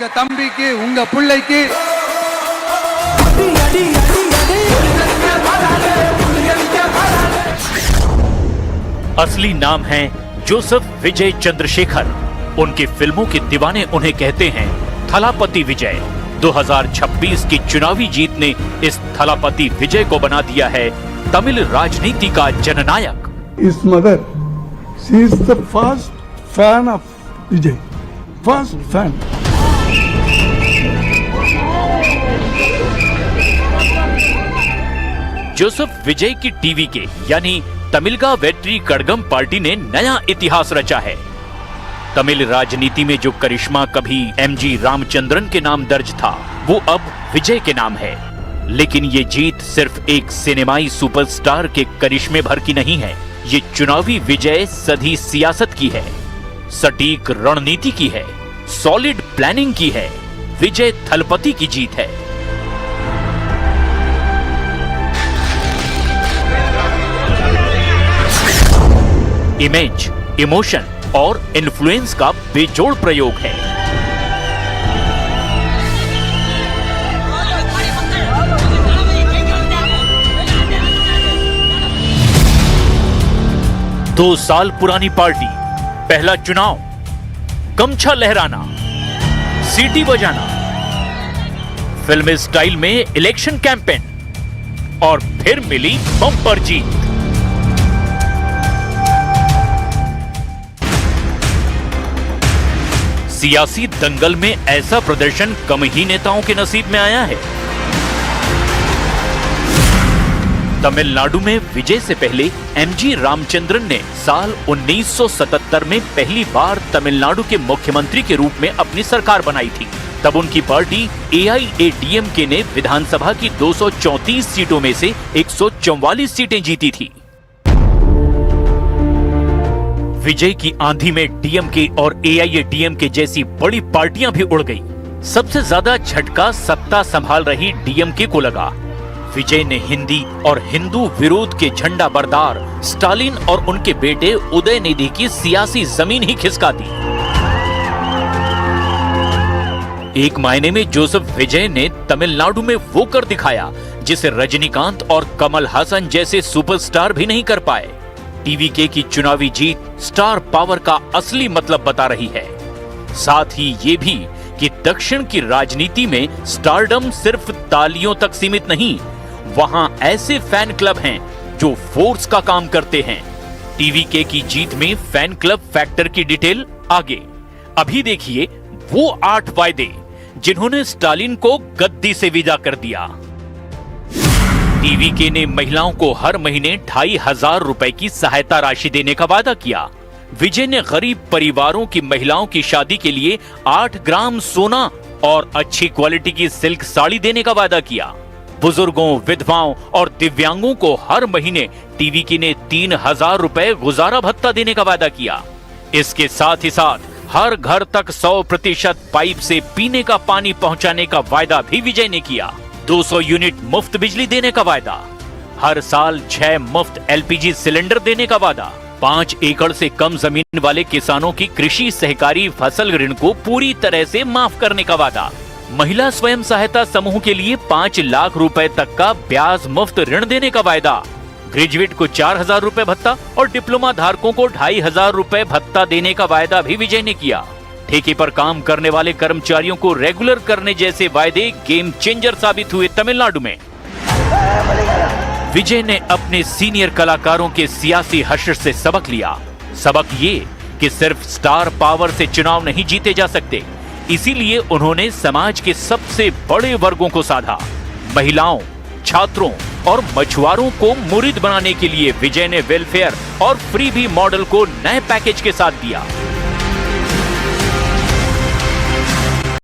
உங்க தம்பிக்கு உங்க பிள்ளைக்கு असली नाम है जोसेफ विजय चंद्रशेखर। उनकी फिल्मों के दीवाने उन्हें कहते हैं थलापति विजय। 2026 की चुनावी जीत ने इस थलापति विजय को बना दिया है तमिल राजनीति का जननायक। His mother, she is the first fan of Vijay. First fan. Joseph Vijay की टीवी के यानी तमिलगा वेट्री कड़गम पार्टी ने नया इतिहास रचा है। तमिल राजनीति में जो करिश्मा कभी एमजी रामचंद्रन के नाम दर्ज था, वो अब विजय के नाम है। लेकिन ये जीत सिर्फ एक सिनेमाई सुपरस्टार के करिश्मे भर की नहीं है। ये चुनावी विजय सधी सियासत की है, सटीक रणनीति की है, सॉलिड प्लानिंग की है। विजय थलपति की जीत है। इमेज, इमोशन और इन्फ्लुएंस का बेजोड़ प्रयोग है। दो साल पुरानी पार्टी, पहला चुनाव, गमछा लहराना, सीटी बजाना, फिल्मी स्टाइल में इलेक्शन कैंपेन और फिर मिली बम्पर जीत। सियासी दंगल में ऐसा प्रदर्शन कम ही नेताओं के नसीब में आया है। तमिलनाडु में विजय से पहले एमजी रामचंद्रन ने साल 1977 में पहली बार तमिलनाडु के मुख्यमंत्री के रूप में अपनी सरकार बनाई थी। तब उनकी पार्टी AIADMK ने विधानसभा की 234 सीटों में से 144 सीटें जीती थी। विजय की आंधी में DMK और AIADMK जैसी बड़ी पार्टियां भी उड़ गई। सबसे ज्यादा झटका सत्ता संभाल रही DMK को लगा। विजय ने हिंदी और हिंदू विरोध के झंडा बरदार स्टालिन और उनके बेटे उदयनिधि की सियासी जमीन ही खिसका दी। एक मायने में जोसेफ विजय ने तमिलनाडु में वो कर दिखाया जिसे रजनीकांत और कमल हासन जैसे सुपरस्टार भी नहीं कर पाए। TVK की चुनावी जीत स्टार पावर का असली मतलब बता रही है। साथ ही ये भी कि दक्षिण की राजनीति में स्टारडम सिर्फ तालियों तक सीमित नहीं, वहां ऐसे फैन क्लब हैं जो फोर्स का काम करते हैं। TVK की जीत में फैन क्लब फैक्टर की डिटेल आगे। अभी देखिए वो 8 वायदे जिन्होंने स्टालिन को गद्दी से विदा कर दिया। TVK ने महिलाओं को हर महीने 2500 रुपए की सहायता राशि देने का वादा किया। विजय ने गरीब परिवारों की महिलाओं की शादी के लिए 8 ग्राम सोना और अच्छी क्वालिटी की सिल्क साड़ी देने का वादा किया। बुजुर्गों, विधवाओं और दिव्यांगों को हर महीने TVK ने 3000 रुपए गुजारा भत्ता देने का वादा किया। इसके साथ ही साथ हर घर तक 100% पाइप से पीने का पानी पहुंचाने का वायदा भी विजय ने किया। 200 यूनिट मुफ्त बिजली देने का वायदा, हर साल 6 मुफ्त LPG सिलेंडर देने का वादा, 5 एकड़ से कम जमीन वाले किसानों की कृषि सहकारी फसल ऋण को पूरी तरह से माफ करने का वादा, महिला स्वयं सहायता समूह के लिए 5 लाख रुपए तक का ब्याज मुफ्त ऋण देने का वायदा, ग्रेजुएट को 4000 रुपए भत्ता और डिप्लोमा धारकों को 2500 रुपए भत्ता देने का वायदा भी विजय ने किया। ठेके पर काम करने वाले कर्मचारियों को रेगुलर करने जैसे वायदे गेम चेंजर साबित हुए तमिलनाडु में। विजय ने अपने सीनियर कलाकारों के सियासी हश्र से सबक लिया। सबक ये कि सिर्फ स्टार पावर से चुनाव नहीं जीते जा सकते। इसीलिए उन्होंने समाज के सबसे बड़े वर्गों को साधा। महिलाओं, छात्रों और मछुआरों को मुरीद बनाने के लिए विजय ने वेलफेयर और फ्रीबी मॉडल को नए पैकेज के साथ दिया।